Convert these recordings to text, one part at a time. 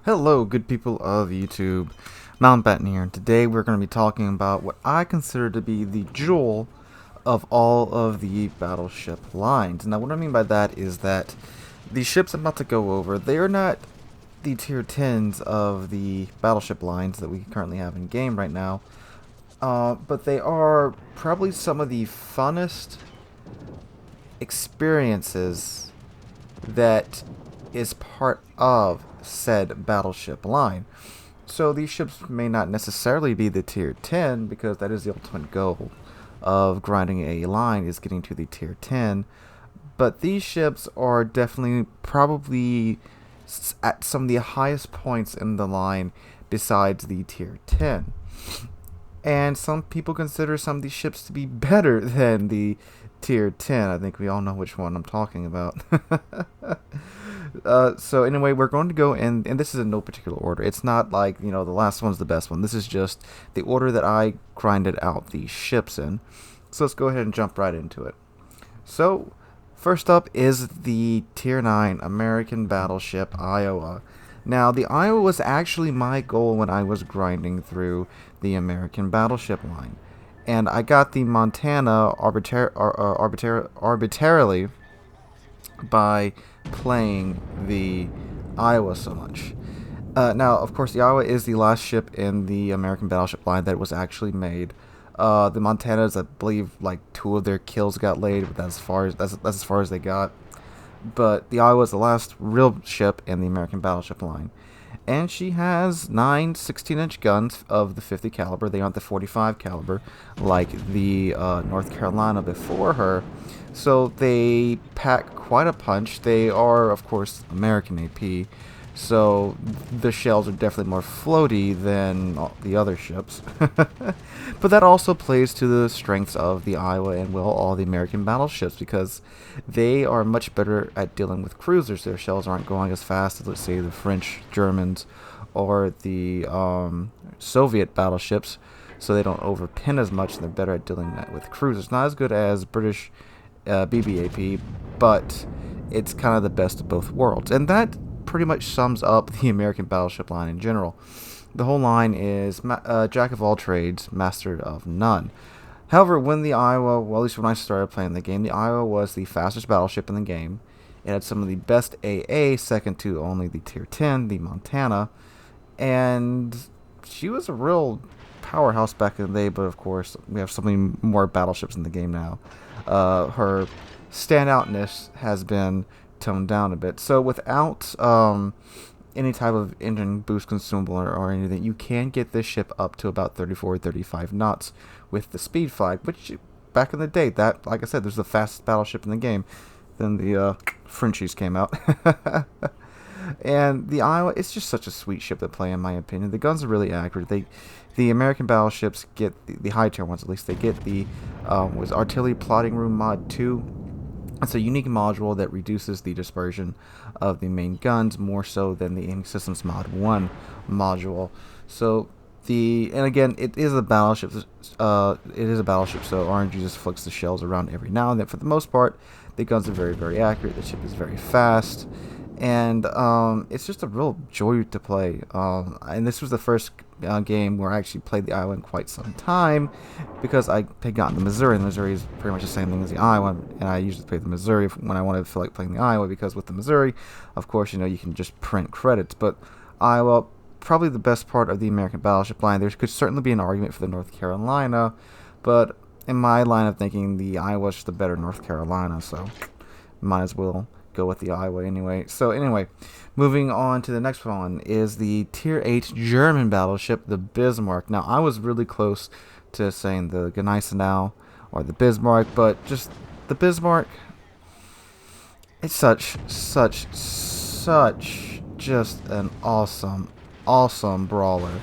Hello, good people of YouTube. Mountbatten here, and today we're going to be talking about what I consider to be the jewel of all of the battleship lines. Now, what I mean by that is that the ships I'm about to go over, they are not the tier 10s of the battleship lines that we currently have in game right now, but they are probably some of the funnest experiences that is part of said battleship line. So these ships may not necessarily be the tier 10 because that is the ultimate goal of grinding a line, is getting to the tier 10. But these ships are definitely probably at some of the highest points in the line besides the tier 10. And some people consider some of these ships to be better than the tier 10. I think we all know which one I'm talking about. So anyway, we're going to go in, and this is in no particular order. It's not like, the last one's the best one. This is just the order that I grinded out the ships in. So let's go ahead and jump right into it. So first up is the tier 9 American battleship Iowa. Now, the Iowa was actually my goal when I was grinding through the American battleship line. And I got the Montana arbitrarily by playing the Iowa so much. Now, of course, the Iowa is the last ship in the American battleship line that was actually made. The Montanas, I believe, like 2 of their kills got laid, but that's as far as they got. But the Iowa is the last real ship in the American battleship line. And she has 9 16-inch guns of the 50 caliber. They aren't the 45 caliber like the North Carolina before her. So they pack quite a punch. They are, of course, American AP. So the shells are definitely more floaty than the other ships. But that also plays to the strengths of the Iowa and, well, all the American battleships, because they are much better at dealing with cruisers. Their shells aren't going as fast as, let's say, the French, Germans, or the Soviet battleships, so they don't overpin as much, and they're better at dealing with cruisers. Not as good as British BBAP, but it's kind of the best of both worlds. And that pretty much sums up the American battleship line in general. The whole line is jack of all trades, master of none. However, when the Iowa, well, at least when I started playing the game, the Iowa was the fastest battleship in the game. It had some of the best AA, second to only the tier 10, the Montana, and she was a real powerhouse back in the day, but of course, we have so many more battleships in the game now. Her standoutness has been toned down a bit. So without any type of engine boost consumable or anything, you can get this ship up to about 34-35 knots with the speed flag, which back in the day, that, like I said, there's the fastest battleship in the game. Then the Frenchies came out. And the Iowa, it's just such a sweet ship to play, in my opinion. The guns are really accurate. The American battleships get the high tier ones, at least. They get the was Artillery Plotting Room Mod 2. It's a unique module that reduces the dispersion of the main guns more so than the Aiming Systems Mod 1 module. So and again, it is a battleship. So RNG just flicks the shells around every now and then. For the most part, the guns are very, very accurate. The ship is very fast, and it's just a real joy to play. And this was the first game where I actually played the Iowa in quite some time, because I had gotten the Missouri, and the Missouri is pretty much the same thing as the Iowa, and I usually play the Missouri when I want to feel like playing the Iowa, because with the Missouri, of course, you can just print credits. But Iowa, probably the best part of the American battleship line. There could certainly be an argument for the North Carolina, but in my line of thinking, the Iowa is the better North Carolina, so might as well go with the Iowa anyway. So anyway, moving on to the next one is the tier 8 German battleship, the Bismarck. Now, I was really close to saying the Gneisenau or the Bismarck, but just the Bismarck, it's such just an awesome brawler.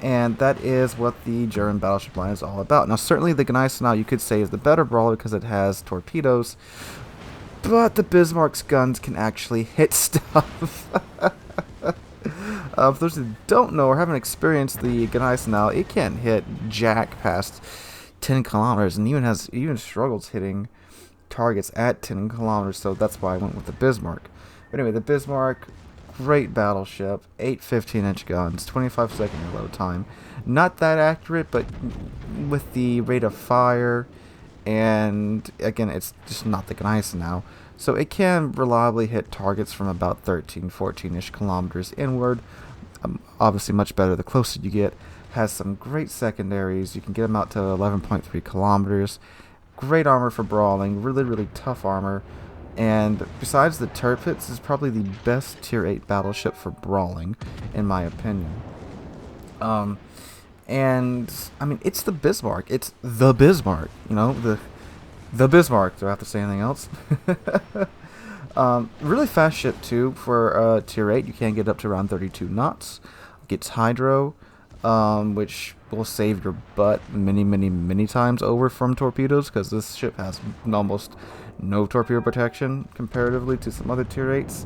And that is what the German battleship line is all about. Now, certainly the Gneisenau, you could say, is the better brawler because it has torpedoes, but the Bismarck's guns can actually hit stuff. For those who don't know or haven't experienced the Gneisenau, it can hit jack past 10 kilometers, and even struggles hitting targets at 10 kilometers. So that's why I went with the Bismarck. But anyway, the Bismarck, great battleship, 8 15-inch guns, 25-second reload time. Not that accurate, but with the rate of fire, and again, it's just not thick and ice now. So it can reliably hit targets from about 13, 14-ish kilometers inward. Obviously much better the closer you get. Has some great secondaries. You can get them out to 11.3 kilometers. Great armor for brawling. Really, really tough armor. And besides the Tirpitz, is probably the best tier 8 battleship for brawling, in my opinion. And I mean, it's the Bismarck. It's the Bismarck. You know, the Bismarck. Do I have to say anything else? Really fast ship too for tier 8. You can get up to around 32 knots. Gets hydro, which will save your butt many times over from torpedoes, because this ship has almost no torpedo protection comparatively to some other tier 8s.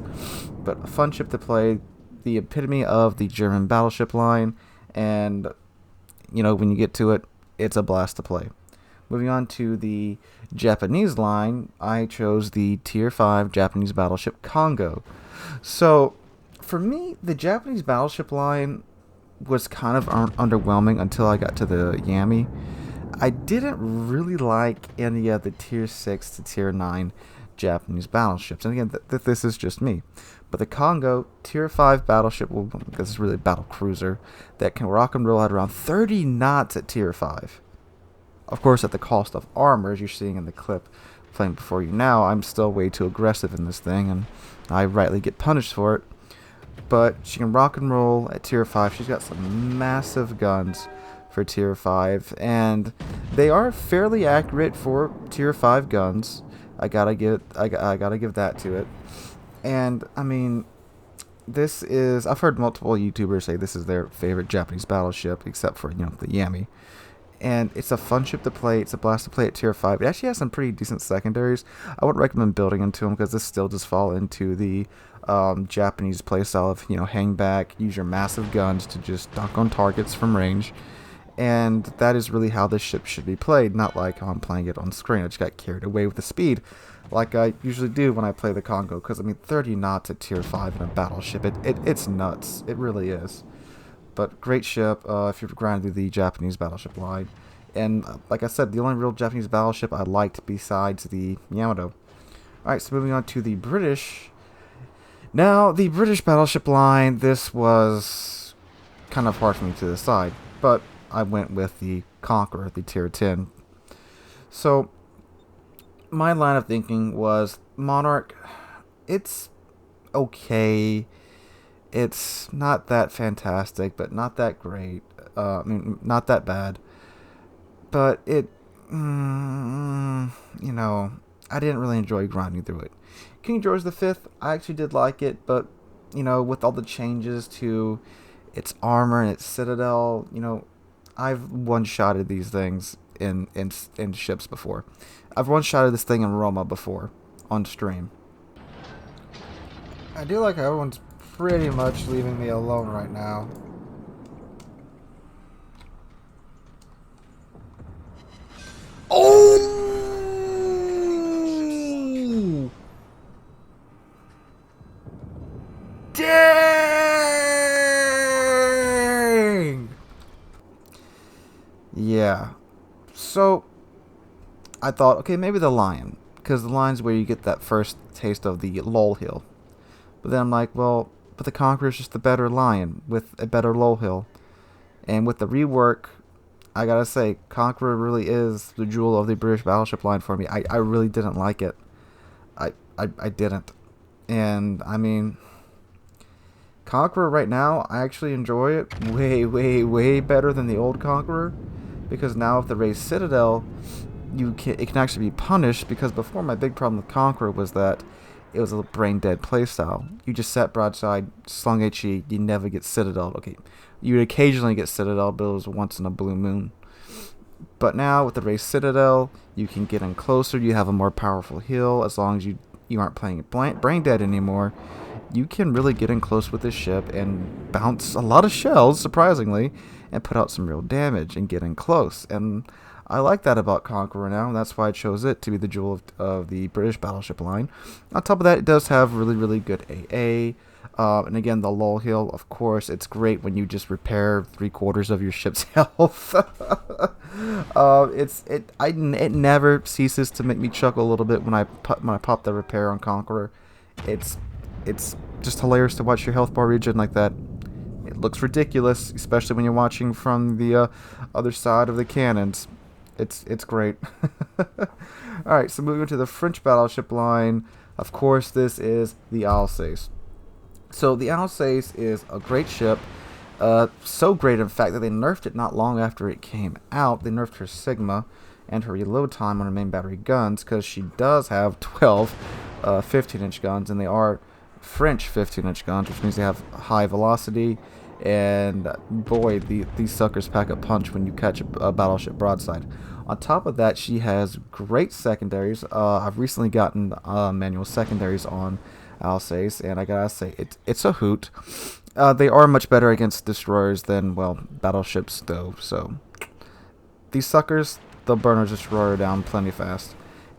But a fun ship to play, the epitome of the German battleship line, and you know, when you get to it, it's a blast to play. Moving on to the Japanese line, I chose the tier 5 Japanese battleship Kongo. So for me, the Japanese battleship line was kind of underwhelming until I got to the Yami. I didn't really like any of the tier 6 to tier 9 Japanese battleships. And again, this is just me. But the Kongo, tier 5 battleship, well, this is really a battle cruiser, that can rock and roll at around 30 knots at tier 5. Of course, at the cost of armor, as you're seeing in the clip playing before you now. I'm still way too aggressive in this thing, and I rightly get punished for it. But she can rock and roll at tier 5. She's got some massive guns for tier 5, and they are fairly accurate for tier 5 guns. I gotta give that to it. And I mean, this is, I've heard multiple YouTubers say this is their favorite Japanese battleship, except for, you know, the Yami. And it's a fun ship to play. It's a blast to play at tier 5. It actually has some pretty decent secondaries. I wouldn't recommend building into them, because this still does fall into the Japanese playstyle of, you know, hang back, use your massive guns to just dunk on targets from range. And that is really how this ship should be played, not like how I'm playing it on screen. I just got carried away with the speed, like I usually do when I play the Kongo, because I mean, 30 knots at tier 5 in a battleship, it's nuts. It really is. But great ship if you're grinding through the Japanese battleship line. And like I said, the only real Japanese battleship I liked besides the Yamato. Alright, so moving on to the British. Now, the British battleship line, this was kind of hard for me to decide, but I went with the Conqueror, the tier 10. So my line of thinking was Monarch, it's okay. It's not that fantastic, but not that great. I mean, not that bad. But it, you know, I didn't really enjoy grinding through it. King George V, I actually did like it, but, you know, with all the changes to its armor and its citadel, you know, I've one-shotted these things in ships before. I've one-shotted this thing in Roma before, on stream. I do like how everyone's pretty much leaving me alone right now. Oh! Dang! Yeah. So, I thought, okay, maybe the Lion, because the Lion's where you get that first taste of the lull hill. But then I'm like, well, but the Conqueror is just the better Lion with a better lull hill. And with the rework, I gotta say, Conqueror really is the jewel of the British battleship line for me. I really didn't like it. I didn't. And, I mean, Conqueror right now, I actually enjoy it way better than the old Conqueror. Because now with the raised Citadel, it can actually be punished, because before my big problem with Conqueror was that it was a brain dead playstyle. You just sat broadside, slung HE, you never get Citadel. Okay, you would occasionally get Citadel, but it was once in a blue moon. But now with the raised Citadel, you can get in closer, you have a more powerful heal, as long as you aren't playing it brain dead anymore. You can really get in close with this ship and bounce a lot of shells, surprisingly, and put out some real damage and get in close. And I like that about Conqueror now, and that's why I chose it to be the jewel of the British battleship line. On top of that, it does have really good AA. And again, the lull heal, of course, it's great when you just repair 3/4 of your ship's health. It never ceases to make me chuckle a little bit when I pop the repair on Conqueror. It's it's just hilarious to watch your health bar regen like that. It looks ridiculous, especially when you're watching from the other side of the cannons. It's great. All right, so moving to the French battleship line. Of course, this is the Alsace. So the Alsace is a great ship. So great, in fact, that they nerfed it not long after it came out. They nerfed her Sigma and her reload time on her main battery guns because she does have 12 15-inch guns, and they are French 15-inch guns, which means they have high velocity. And boy, these suckers pack a punch when you catch a battleship broadside. On top of that, she has great secondaries. I've recently gotten manual secondaries on Alsace, and I gotta say, it's a hoot. They are much better against destroyers than, well, battleships, though. So these suckers, they'll burn a destroyer down plenty fast.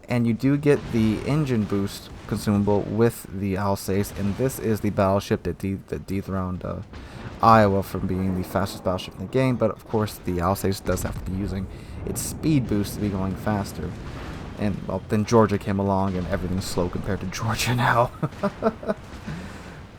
And you do get the engine boost consumable with the Alsace, and this is the battleship that dethroned Iowa from being the fastest battleship in the game. But of course, the Alsace does have to be using its speed boost to be going faster. And well, then Georgia came along, and everything's slow compared to Georgia now.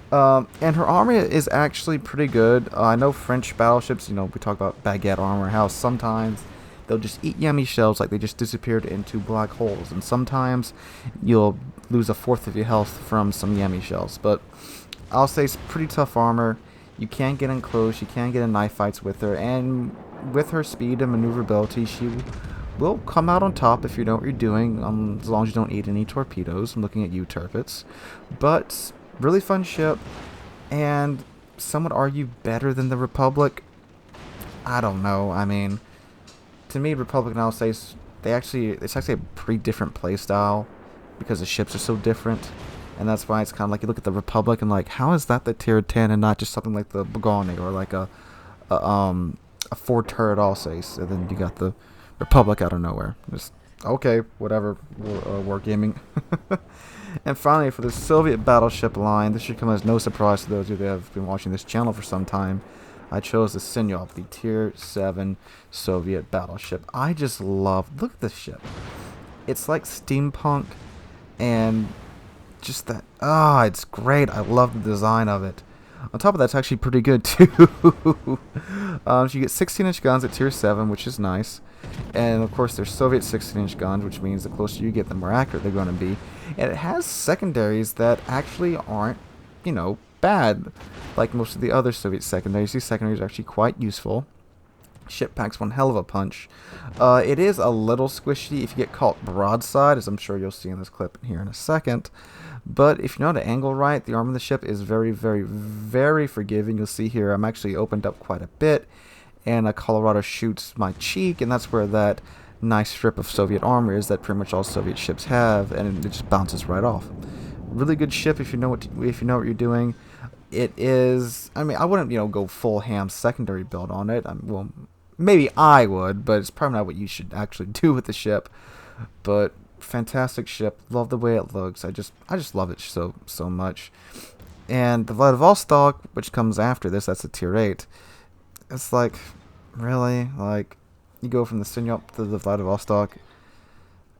And her armor is actually pretty good. I know French battleships, we talk about baguette armor, how sometimes they'll just eat yummy shells like they just disappeared into black holes. And sometimes you'll lose 1/4 of your health from some yummy shells. But Alsace, pretty tough armor. You can get in close, you can get in knife fights with her, and with her speed and maneuverability, she will come out on top if you know what you're doing, as long as you don't eat any torpedoes. I'm looking at you, Turpits. But really fun ship, and some would argue better than the Republic. I don't know. I mean, to me, Republic and Alsace, it's actually a pretty different play style because the ships are so different. And that's why it's kind of like you look at the Republic and like, how is that the tier 10 and not just something like the Bourgogne or like a 4-turret Alsace? And then you got the Republic out of nowhere. Just, okay, whatever, wargaming. And finally, for the Soviet battleship line, this should come as no surprise to those of you that have been watching this channel for some time. I chose the Sinop, the tier 7 Soviet battleship. I just love, look at this ship. It's like steampunk, and just that, it's great. I love the design of it. On top of that, it's actually pretty good too. So you get 16-inch guns at tier 7, which is nice. And of course, there's Soviet 16-inch guns, which means the closer you get, the more accurate they're going to be. And it has secondaries that actually aren't, bad, like most of the other Soviet secondaries. These secondaries are actually quite useful. Ship packs one hell of a punch. It is a little squishy if you get caught broadside, as I'm sure you'll see in this clip here in a second. But if you know how to angle right, the arm of the ship is very, very, very forgiving. You'll see here I'm actually opened up quite a bit, and Colorado shoots my cheek, and that's where that nice strip of Soviet armor is that pretty much all Soviet ships have, and it just bounces right off. Really good ship if you know what you're doing. It is. I mean, I wouldn't go full ham secondary build on it. Well, maybe I would, but it's probably not what you should actually do with the ship. But fantastic ship. Love the way it looks. I just love it so much. And the Vladivostok, which comes after this, that's a tier 8. It's like, really? Like, you go from the Sinop to the Vladivostok.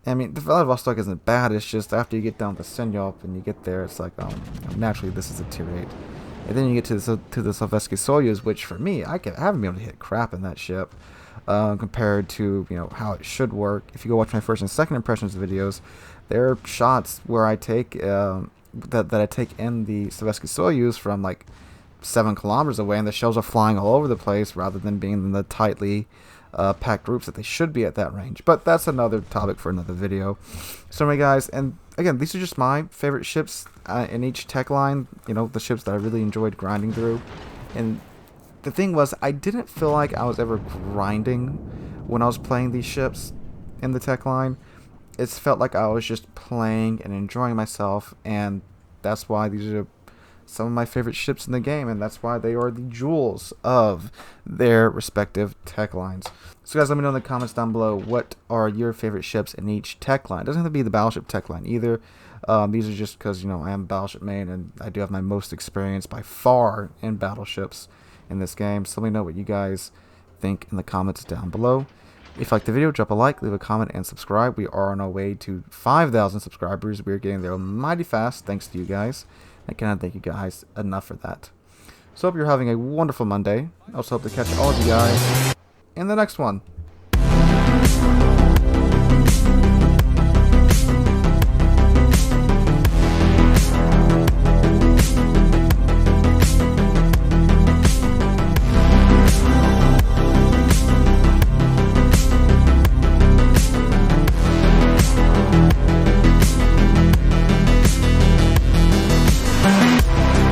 I mean, the Vladivostok isn't bad. It's just after you get down to Sinop and you get there, it's like, naturally this is a tier 8. And then you get to the Sovietsky Soyuz, which for me, I haven't been able to hit crap in that ship. Compared to how it should work. If you go watch my first and second impressions videos, there are shots where I take that I take in the Sovietsky Soyuz from like 7 kilometers away, and the shells are flying all over the place rather than being in the tightly packed groups that they should be at that range. But that's another topic for another video. So anyway, guys, and again, these are just my favorite ships in each tech line. The ships that I really enjoyed grinding through. And the thing was, I didn't feel like I was ever grinding when I was playing these ships in the tech line. It felt like I was just playing and enjoying myself, and that's why these are some of my favorite ships in the game, and that's why they are the jewels of their respective tech lines. So guys, let me know in the comments down below, what are your favorite ships in each tech line? It doesn't have to be the Battleship tech line either. These are just because, you know, I am Battleship main, and I do have my most experience by far in battleships in this game. So let me know what you guys think in the comments down below. If you like the video, drop a like, leave a comment, and subscribe. We are on our way to 5,000 subscribers. We are getting there mighty fast, thanks to you guys. I cannot thank you guys enough for that. So hope you're having a wonderful Monday. I also hope to catch all of you guys in the next one.